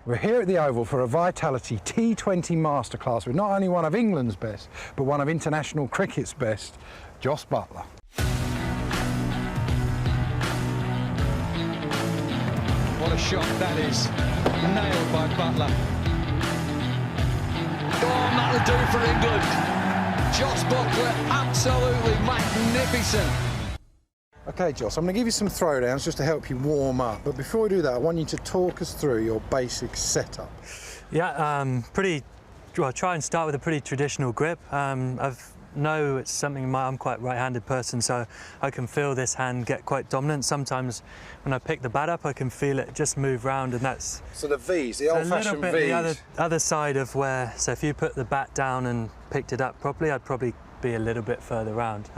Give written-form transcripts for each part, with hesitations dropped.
We're here at the Oval for a Vitality T20 masterclass with not only one of England's best, but one of international cricket's best, Jos Buttler. What a shot that is. Nailed by Buttler. Oh, that'll do for England. Jos Buttler, absolutely magnificent. Okay, Jos, I'm going to give you some throwdowns just to help you warm up. But before we do that, I want you to talk us through your basic setup. Yeah, well, try and start with a pretty traditional grip. No, it's something I'm quite right-handed person, so I can feel this hand get quite dominant. Sometimes when I pick the bat up, I can feel it just move round, and that's... So the V's, the old-fashioned V's. The other side of where, so if you put the bat down and picked it up properly, I'd probably be a little bit further round.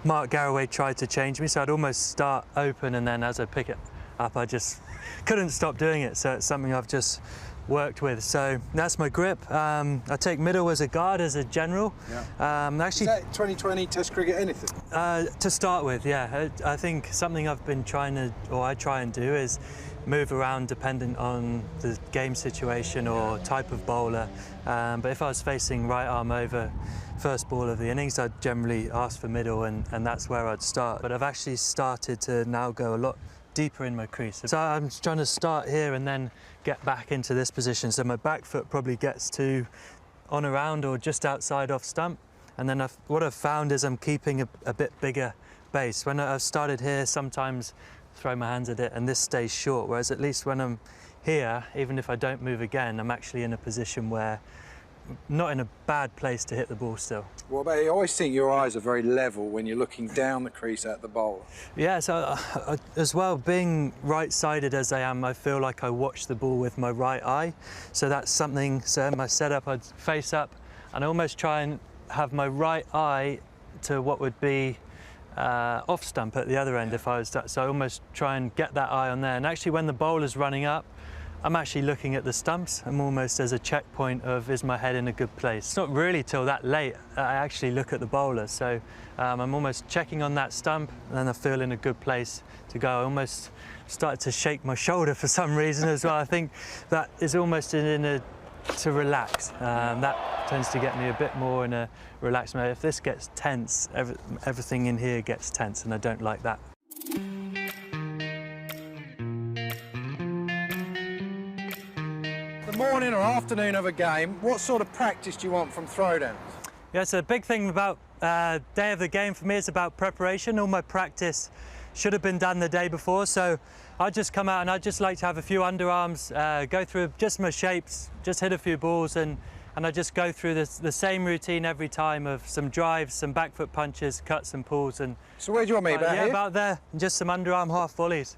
Mark Garraway tried to change me, so I'd almost start open, and then as I pick it up, I just couldn't stop doing it. So it's something I've just worked with. So that's my grip. I take middle as a guard, as a general. Yeah. Actually, is that 2020 Test cricket anything? To start with, yeah. I think something I've been trying to, or I try and do, is move around dependent on the game situation or type of bowler. But if I was facing right arm over first ball of the innings, I'd generally ask for middle, and that's where I'd start. But I've actually started to now go a lot deeper in my crease. So I'm trying to start here and then get back into this position. So my back foot probably gets to on around or just outside off stump. And then what I've found is I'm keeping a bit bigger base. When I've started here, sometimes throw my hands at it and this stays short. Whereas at least when I'm here, even if I don't move again, I'm actually in a position where not in a bad place to hit the ball still. What about, I always think your eyes are very level when you're looking down the crease at the bowler. Yeah, so as well, being right-sided as I am, I feel like I watch the ball with my right eye. So that's something, so in my setup, I'd face up and I almost try and have my right eye to what would be off stump at the other end if I was, so I almost try and get that eye on there. And actually when the bowler's running up, I'm actually looking at the stumps. I'm almost as a checkpoint of, is my head in a good place? It's not really till that late I actually look at the bowler. So I'm almost checking on that stump and then I feel in a good place to go. I almost started to shake my shoulder for some reason as well. I think that is almost to relax. That tends to get me a bit more in a relaxed mode. If this gets tense, everything in here gets tense, and I don't like that. Morning or afternoon of a game, what sort of practice do you want from throwdowns? Yeah, so a big thing about day of the game for me is about preparation. All my practice should have been done the day before, so I just come out and I just like to have a few underarms, go through just my shapes, just hit a few balls, and I just go through the same routine every time of some drives, some back foot punches, cuts and pulls. And so where do you want me, about yeah, here? About there, and just some underarm half volleys.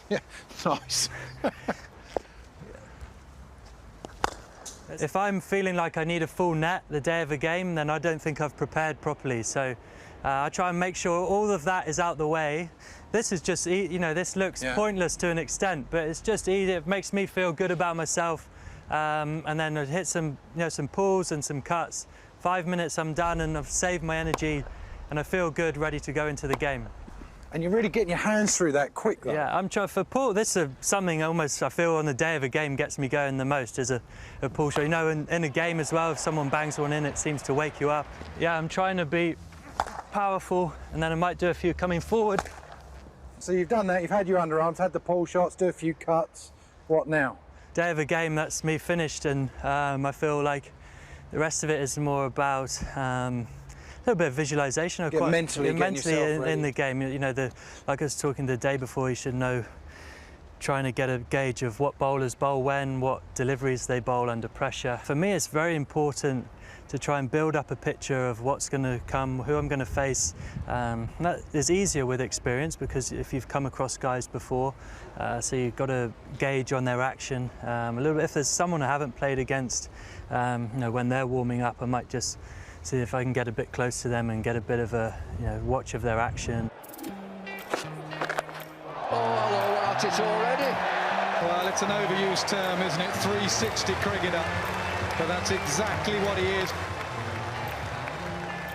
Yeah, nice. If I'm feeling like I need a full net the day of a game, then I don't think I've prepared properly. So I try and make sure all of that is out the way. This is just, you know, this looks pointless to an extent, but it's just easy. It makes me feel good about myself. And then I hit some, some pulls and some cuts. 5 minutes, I'm done, and I've saved my energy, and I feel good, ready to go into the game. And you're really getting your hands through that quick, though. Yeah, I'm trying for pull. This is something almost I feel on the day of a game gets me going the most, is a pull shot. You know, in a game as well, if someone bangs one in, it seems to wake you up. Yeah, I'm trying to be powerful, and then I might do a few coming forward. So you've done that, you've had your underarms, had the pull shots, do a few cuts. What now? Day of a game, that's me finished, and I feel like the rest of it is more about a little bit of visualization. Mentally in the game. You know, like I was talking the day before, you should know, trying to get a gauge of what bowlers bowl when, what deliveries they bowl under pressure. For me, it's very important to try and build up a picture of what's going to come, who I'm going to face. That is easier with experience, because if you've come across guys before, so you've got to gauge on their action. A little bit, if there's someone I haven't played against, when they're warming up, I might just see if I can get a bit close to them and get a bit of a watch of their action. Oh, hello, at it already. Well, it's an overused term, isn't it? 360 cricketer. But that's exactly what he is.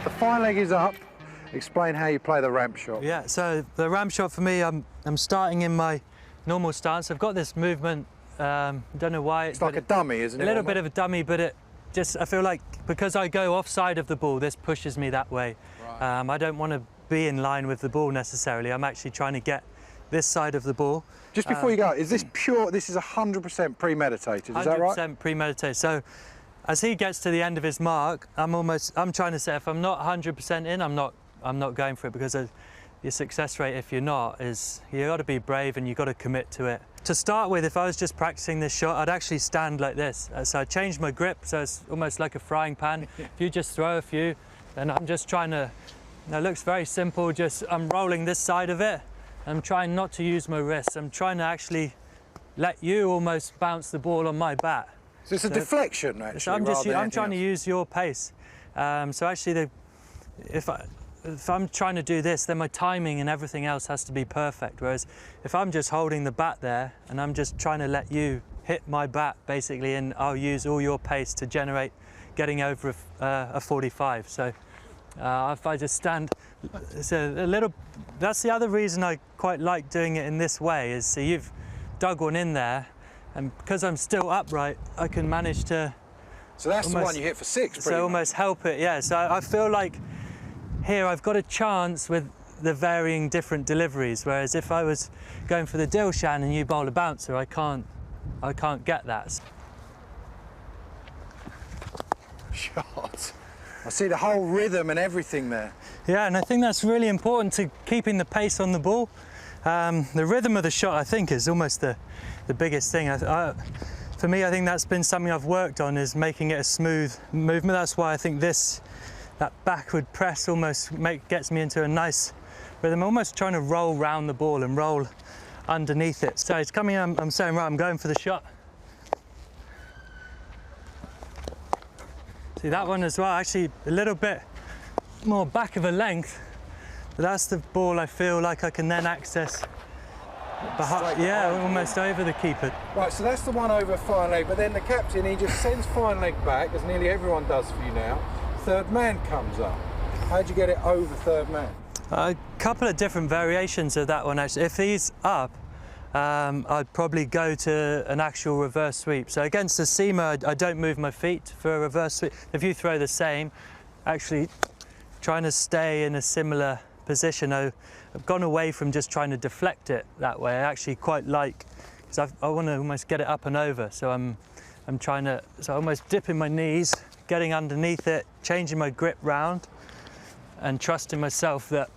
The fine leg is up, Explain how you play the ramp shot. Yeah, so the ramp shot for me, I'm starting in my normal stance. I've got this movement, don't know why. It's like a dummy, isn't it? A little bit of a dummy, but I feel like because I go offside of the ball, this pushes me that way. Right. I don't want to be in line with the ball necessarily. I'm actually trying to get this side of the ball. Just before you go, is this pure, this is 100% premeditated, is that right? 100% premeditated. So as he gets to the end of his mark, I'm trying to say if I'm not 100% in, I'm not going for it, because your success rate, if you're not, is you got to be brave and you got to commit to it. To start with, if I was just practicing this shot, I'd actually stand like this. So I changed my grip, so it's almost like a frying pan. If you just throw a few, then I'm just trying to, it looks very simple, just I'm rolling this side of it. I'm trying not to use my wrists. I'm trying to actually let you almost bounce the ball on my bat. So it's a deflection, actually. So I'm trying to use your pace. So actually, if I'm trying to do this, then my timing and everything else has to be perfect. Whereas if I'm just holding the bat there and I'm just trying to let you hit my bat, basically, and I'll use all your pace to generate getting over a 45. So if I just stand, it's a little. That's the other reason I quite like doing it in this way. Is so you've dug one in there, and because I'm still upright, I can manage to. So that's the one you hit for 6. So almost help it, yeah. So I feel like here I've got a chance with the varying different deliveries. Whereas if I was going for the Dilshan and you bowl a bouncer, I can't get that. Shot. I see the whole rhythm and everything there. Yeah, and I think that's really important to keeping the pace on the ball. The rhythm of the shot, I think, is almost the biggest thing. For me, I think that's been something I've worked on, is making it a smooth movement. That's why I think that backward press almost gets me into a nice rhythm. I'm almost trying to roll round the ball and roll underneath it. So it's coming, I'm saying, right, I'm going for the shot. See that one as well, actually a little bit more back of a length, but that's the ball I feel like I can then access. Almost over the keeper. Right, so that's the one over fine leg, but then the captain, he just sends fine leg back, as nearly everyone does for you now. Third man comes up. How'd you get it over third man? A couple of different variations of that one, actually. If he's up, I'd probably go to an actual reverse sweep. So against the seamer, I don't move my feet for a reverse sweep. If you throw the same, actually trying to stay in a similar position. I've gone away from just trying to deflect it that way. I actually quite like, because I want to almost get it up and over. So I'm trying to, so almost dipping my knees, getting underneath it, changing my grip round, and trusting myself that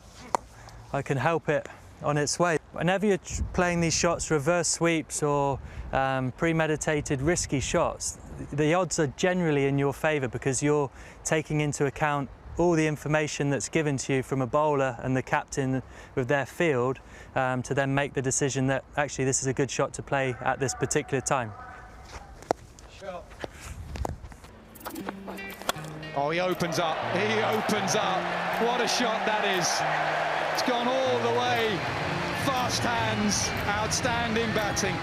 I can help it on its way. Whenever you're playing these shots, reverse sweeps or premeditated risky shots, the odds are generally in your favour, because you're taking into account all the information that's given to you from a bowler and the captain with their field to then make the decision that actually this is a good shot to play at this particular time. Shot. Oh, he opens up. He opens up. What a shot that is. It's gone all the way. Fast hands, outstanding batting.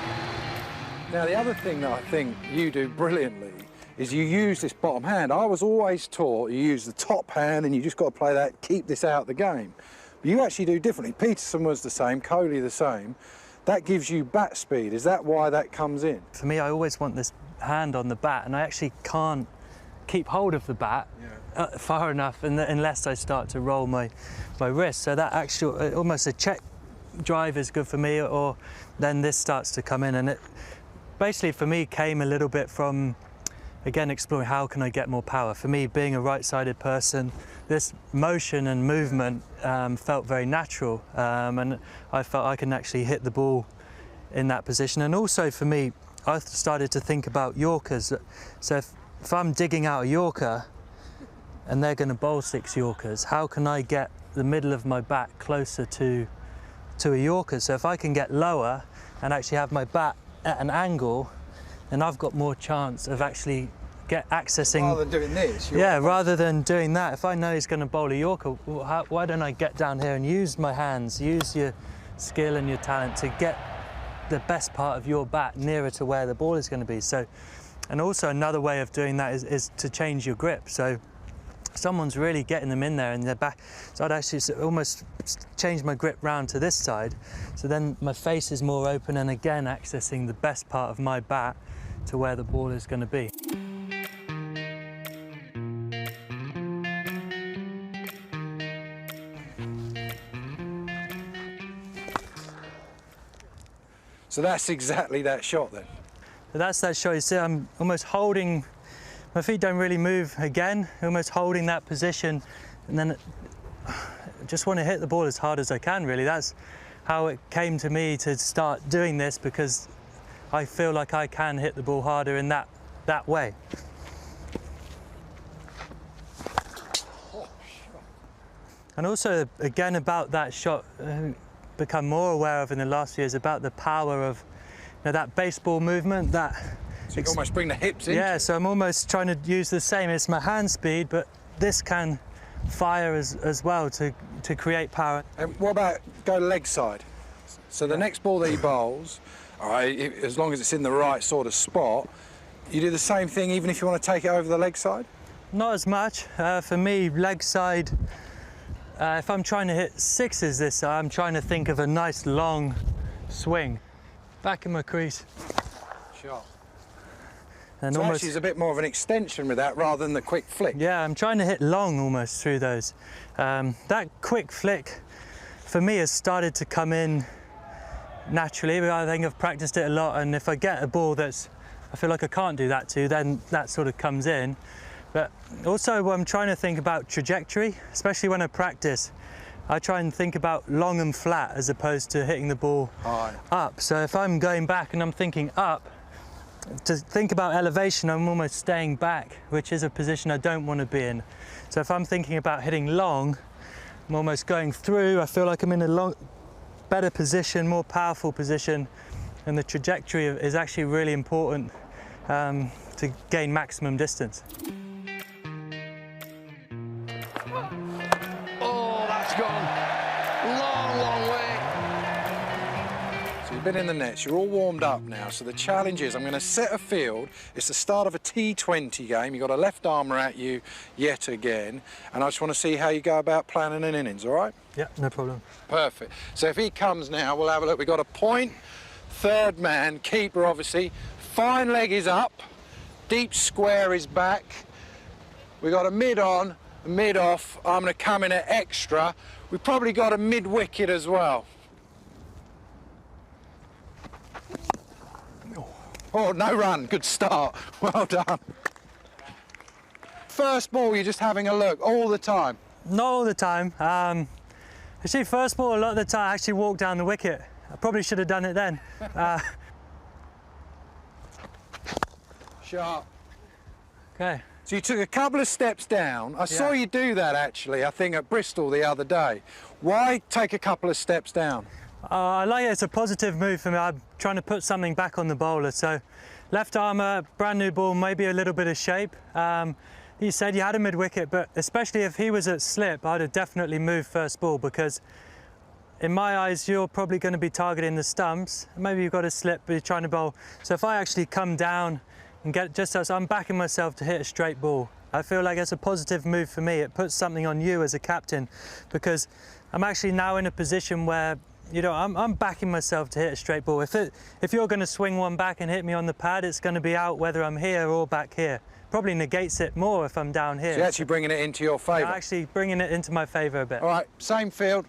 Now, the other thing that I think you do brilliantly is you use this bottom hand. I was always taught you use the top hand and you just got to play that, keep this out of the game. But you actually do differently. Peterson was the same, Kohli the same. That gives you bat speed. Is that why that comes in? For me, I always want this hand on the bat, and I actually can't keep hold of the bat far enough unless I start to roll my wrist. So that actual, almost a check drive is good for me, or then this starts to come in. And it basically for me came a little bit from, again, exploring how can I get more power. For me, being a right-sided person, this motion and movement felt very natural, and I felt I can actually hit the ball in that position. And also for me, I started to think about Yorkers. So if I'm digging out a Yorker and they're going to bowl 6 Yorkers, how can I get the middle of my bat closer to a Yorker? So if I can get lower and actually have my bat at an angle, then I've got more chance of actually accessing. Rather than doing this? Rather than doing that. If I know he's going to bowl a Yorker, why don't I get down here and use my hands, use your skill and your talent to get the best part of your bat nearer to where the ball is going to be. So, and also another way of doing that is to change your grip. So someone's really getting them in there and they're back. So I'd actually almost change my grip round to this side. So then my face is more open and again accessing the best part of my bat to where the ball is going to be. So that's exactly that shot then? So that's that shot. You see, I'm almost holding, my feet don't really move again, almost holding that position, and then I just want to hit the ball as hard as I can, really. That's how it came to me to start doing this, because I feel like I can hit the ball harder in that way. And also, again, about that shot, become more aware of in the last few years, about the power of that baseball movement. That so you can almost bring the hips in. Yeah, so I'm almost trying to use the same. It's my hand speed, but this can fire as well to create power. And what about go leg side? So the next ball that he bowls, all right, as long as it's in the right sort of spot, you do the same thing even if you want to take it over the leg side? Not as much. For me, leg side, if I'm trying to hit sixes this side, I'm trying to think of a nice long swing. Back in my crease. Shot. And so almost, actually it's a bit more of an extension with that rather than the quick flick. Yeah, I'm trying to hit long almost through those. That quick flick, for me, has started to come in naturally, but I think I've practiced it a lot, and if I get a ball that's, I feel like I can't do that to, then that sort of comes in. But also I'm trying to think about trajectory, especially when I practice. I try and think about long and flat as opposed to hitting the ball up. So if I'm going back and I'm thinking up, to think about elevation, I'm almost staying back, which is a position I don't want to be in. So if I'm thinking about hitting long, I'm almost going through. I feel like I'm in a better position, more powerful position, and the trajectory is actually really important to gain maximum distance. Oh, that's gone long way. So you've been in the nets, you're all warmed up now, so the challenge is I'm going to set a field. It's the start of a T20 game. You've got a left armer at you yet again, and I just want to see how you go about planning an innings, all right? Yeah, no problem. Perfect. So if he comes now, we'll have a look. We've got a point, third man, keeper obviously, fine leg is up, deep square is back. We've got a mid on, a mid off. I'm going to come in at extra. We've probably got a mid wicket as well. Oh, no run. Good start. Well done. First ball, you're just having a look all the time? Not all the time. Actually, first ball, a lot of the time, I actually walk down the wicket. I probably should have done it then. Sharp. Okay. So you took a couple of steps down. I saw you do that actually, I think at Bristol the other day. Why take a couple of steps down? I like it. It's a positive move for me. I'm trying to put something back on the bowler. So left armour, brand new ball, maybe a little bit of shape. You said you had a mid wicket, but especially if he was at slip, I'd have definitely moved first ball, because in my eyes, you're probably going to be targeting the stumps. Maybe you've got a slip, but you're trying to bowl. So if I actually come down and get just as I'm backing myself to hit a straight ball, I feel like it's a positive move for me. It puts something on you as a captain, because I'm actually now in a position where, you know, I'm backing myself to hit a straight ball. If you're going to swing one back and hit me on the pad, it's going to be out whether I'm here or back here. Probably negates it more if I'm down here. So you're actually bringing it into your favour? I'm actually bringing it into my favour a bit. All right, same field.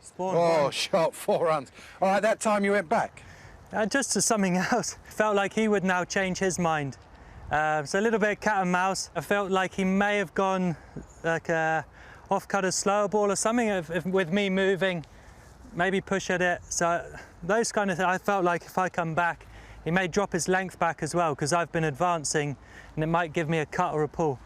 Spawn Shot 4 runs. All right, that time you went back? Just to something else. Felt like he would now change his mind. So a little bit cat and mouse. I felt like he may have gone like off cut a slower ball or something if with me moving, maybe push at it. So those kind of things, I felt like if I come back, he may drop his length back as well, because I've been advancing and it might give me a cut or a pull.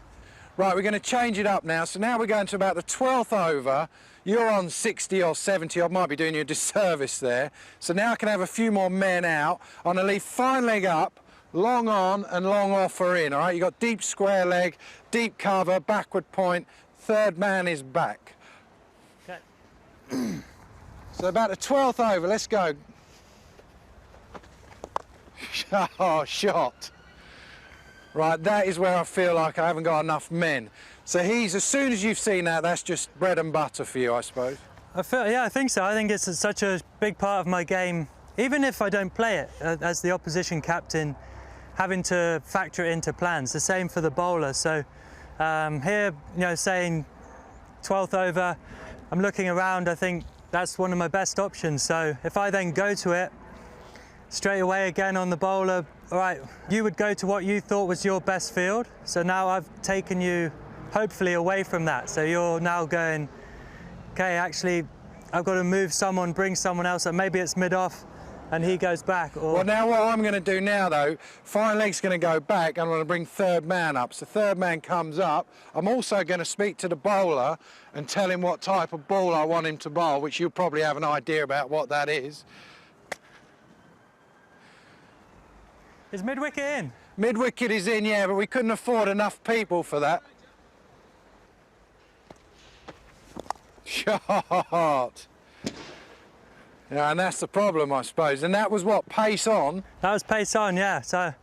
Right, we're going to change it up now. So now we're going to about the 12th over. You're on 60 or 70. I might be doing you a disservice there. So now I can have a few more men out. I'm going to leave fine leg up, long on and long off are in, all right? You've got deep square leg, deep cover, backward point. Third man is back. Okay. So about the 12th over, let's go. Oh, shot. Right, that is where I feel like I haven't got enough men. So he's, as soon as you've seen that, that's just bread and butter for you, I suppose. Yeah, I think so. I think it's such a big part of my game, even if I don't play it, as the opposition captain, having to factor it into plans. The same for the bowler. So here, you know, saying 12th over, I'm looking around, I think that's one of my best options. So if I then go to it straight away again on the bowler, all right, you would go to what you thought was your best field. So now I've taken you hopefully away from that. So you're now going, okay, actually, I've got to move someone, bring someone else up. Maybe it's mid-off and he goes back. Or... Well, now what I'm going to do now, though, fine leg's going to go back. I'm going to bring third man up. So third man comes up. I'm also going to speak to the bowler and tell him what type of ball I want him to bowl, which you'll probably have an idea about what that is. Is mid-wicket in? Mid-wicket is in, yeah, but we couldn't afford enough people for that. Shot. Yeah, and that's the problem, I suppose. And that was what, pace on? That was pace on, yeah. So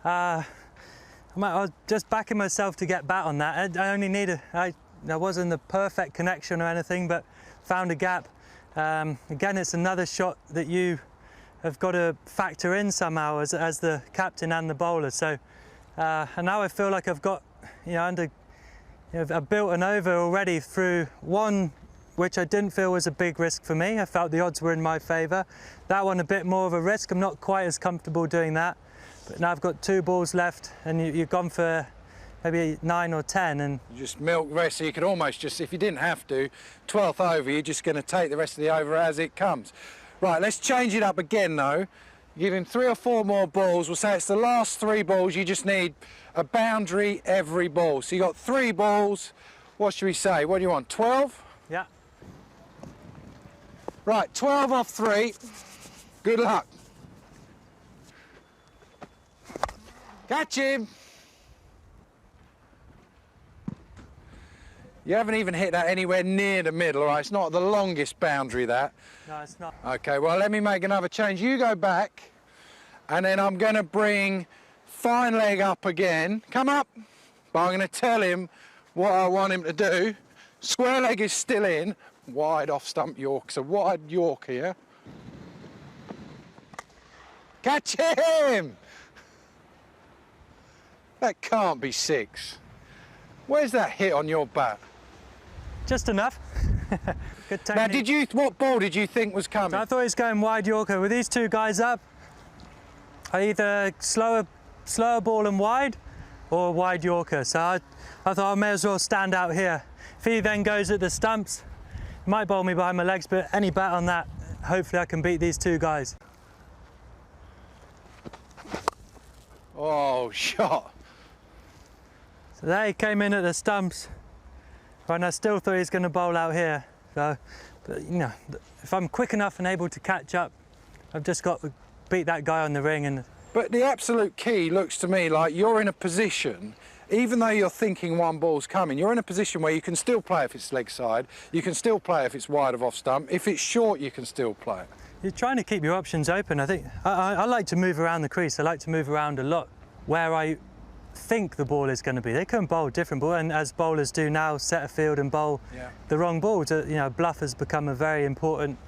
I was just backing myself to get bat on that. I only needed, I wasn't the perfect connection or anything, but found a gap. Again, it's another shot that you have got to factor in somehow as the captain and the bowler. So, and now I feel like I've got, I've built an over already through one, which I didn't feel was a big risk for me. I felt the odds were in my favour. That one a bit more of a risk. I'm not quite as comfortable doing that. But now I've got 2 balls left and you've gone for maybe 9 or 10. And you just milk the rest, so you could almost just, if you didn't have to, 12th over, you're just going to take the rest of the over as it comes. Right, let's change it up again though. Give him 3 or 4 more balls. We'll say it's the last 3 balls. You just need a boundary every ball. So you got 3 balls. What should we say? What do you want, 12? yeah. Right, 12 off 3. Good luck. Catch him. You haven't even hit that anywhere near the middle, all right? It's not the longest boundary, that. No, it's not. Okay, well, let me make another change. You go back, and then I'm going to bring fine leg up again. Come up. But I'm going to tell him what I want him to do. Square leg is still in. Wide off stump York. So wide York here. Catch him! That can't be 6. Where's that hit on your bat? Just enough. Good technique. Now, what ball did you think was coming? So I thought he was going wide Yorker. With these 2 guys up, I either slower ball and wide or wide Yorker. So I thought I may as well stand out here. If he then goes at the stumps, he might bowl me behind my legs, but any bat on that, hopefully I can beat these 2 guys. Oh, shot. So there he came in at the stumps, and I still thought he was going to bowl out here. So, but, if I'm quick enough and able to catch up, I've just got to beat that guy on the ring. And But the absolute key looks to me like you're in a position, even though you're thinking 1 ball's coming, you're in a position where you can still play if it's leg side, you can still play if it's wide of off stump, if it's short you can still play it. You're trying to keep your options open. I think I like to move around the crease. I like to move around a lot where I think the ball is going to be. They can bowl different ball, and as bowlers do now, set a field and bowl the wrong ball. Bluff has become a very important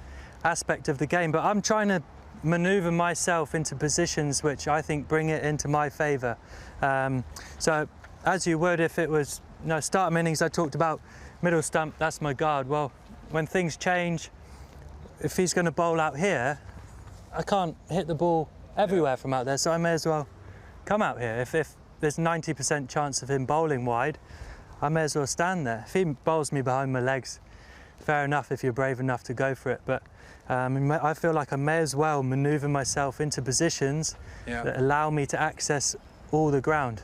aspect of the game, but I'm trying to manoeuvre myself into positions which I think bring it into my favour. So as you would if it was, start innings, I talked about middle stump, that's my guard. Well, when things change, if he's going to bowl out here, I can't hit the ball everywhere from out there, so I may as well come out here. If there's 90% chance of him bowling wide, I may as well stand there. If he bowls me behind my legs, fair enough if you're brave enough to go for it, but I feel like I may as well manoeuvre myself into positions that allow me to access all the ground.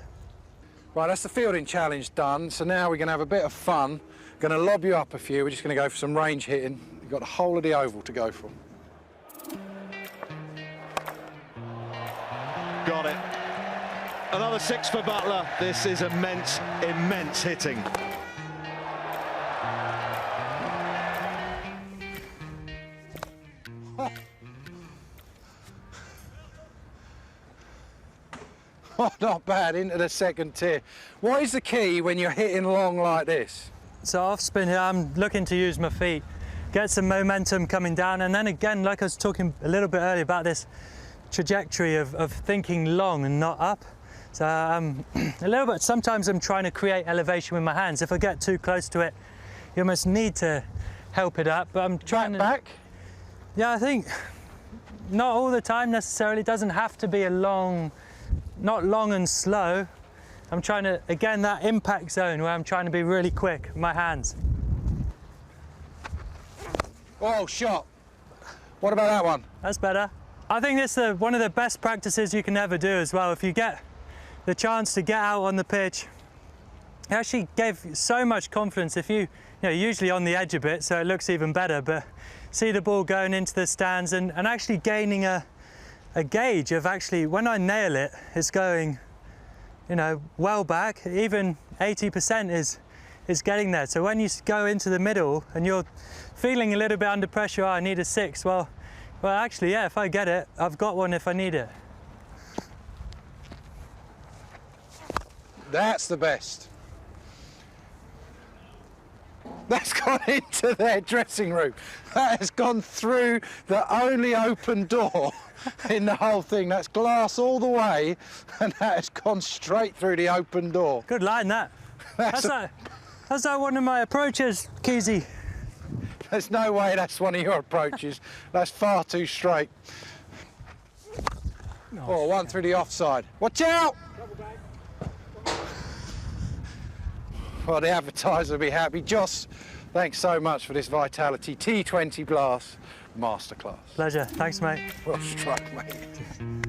Right, that's the fielding challenge done, so now we're going to have a bit of fun. Going to lob you up a few, we're just going to go for some range hitting. You've got the whole of the oval to go for. Got it. Another 6 for Buttler. This is immense, immense hitting. Oh, not bad, into the second tier. What is the key when you're hitting long like this? So off spin here, I'm looking to use my feet, get some momentum coming down, and then again, like I was talking a little bit earlier about this trajectory of thinking long and not up. So a little bit, sometimes I'm trying to create elevation with my hands. If I get too close to it, you almost need to help it up, but I'm trying back? Yeah, I think not all the time necessarily. It doesn't have to be a long, not long and slow. I'm trying to, again, that impact zone where I'm trying to be really quick with my hands. Oh, shot. What about that one? That's better. I think this is one of the best practices you can ever do as well. If you get the chance to get out on the pitch, it actually gave so much confidence. If you know, usually on the edge a bit, so it looks even better, but see the ball going into the stands and actually gaining a gauge of actually, when I nail it, it's going, you know, well back. Even 80% is getting there. So when you go into the middle and you're feeling a little bit under pressure, oh, I need a 6. Well, actually, yeah, if I get it, I've got one if I need it. That's the best. That's gone into their dressing room. That has gone through the only open door in the whole thing. That's glass all the way, and that has gone straight through the open door. Good line, that. That's not one of my approaches, Keezy. There's no way that's one of your approaches. That's far too straight. Oh, one through the offside. Watch out! Well, the advertiser will be happy. Jos, thanks so much for this Vitality T20 Blast Masterclass. Pleasure. Thanks, mate. Well struck, mate.